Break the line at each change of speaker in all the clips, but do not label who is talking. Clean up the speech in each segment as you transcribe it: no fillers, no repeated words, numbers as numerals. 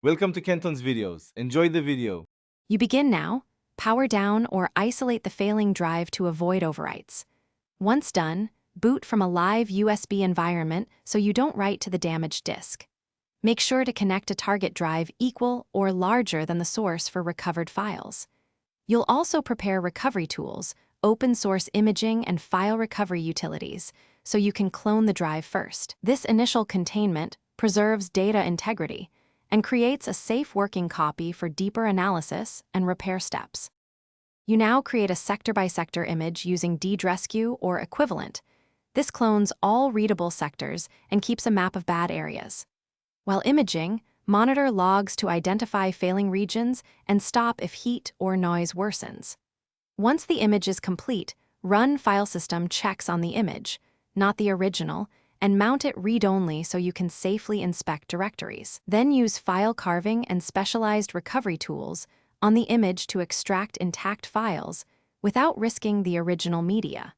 Welcome to Kenton's videos. Enjoy the video.
You begin now, power down or isolate the failing drive to avoid overwrites. Once done, boot from a live USB environment so you don't write to the damaged disk. Make sure to connect a target drive equal or larger than the source for recovered files. You'll also prepare recovery tools, open source imaging and file recovery utilities, so you can clone the drive first. This initial containment preserves data integrity and creates a safe working copy for deeper analysis and repair steps. You now create a sector-by-sector image using DDResQ or equivalent. This clones all readable sectors and keeps a map of bad areas. While imaging, monitor logs to identify failing regions and stop if heat or noise worsens. Once the image is complete, run file system checks on the image, not the original, and mount it read-only so you can safely inspect directories. Then use file carving and specialized recovery tools on the image to extract intact files without risking the original media.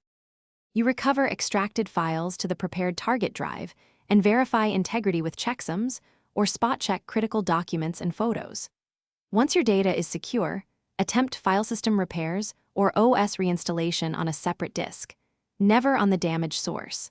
You recover extracted files to the prepared target drive and verify integrity with checksums or spot-check critical documents and photos. Once your data is secure, attempt file system repairs or OS reinstallation on a separate disk, never on the damaged source.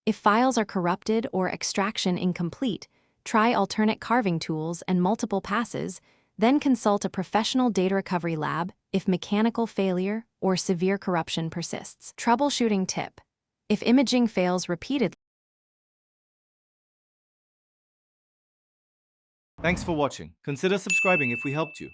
If files are corrupted or extraction incomplete, try alternate carving tools and multiple passes, then consult a professional data recovery lab if mechanical failure or severe corruption persists. Troubleshooting tip: if imaging fails repeatedly.
Thanks for watching. Consider subscribing if we helped you.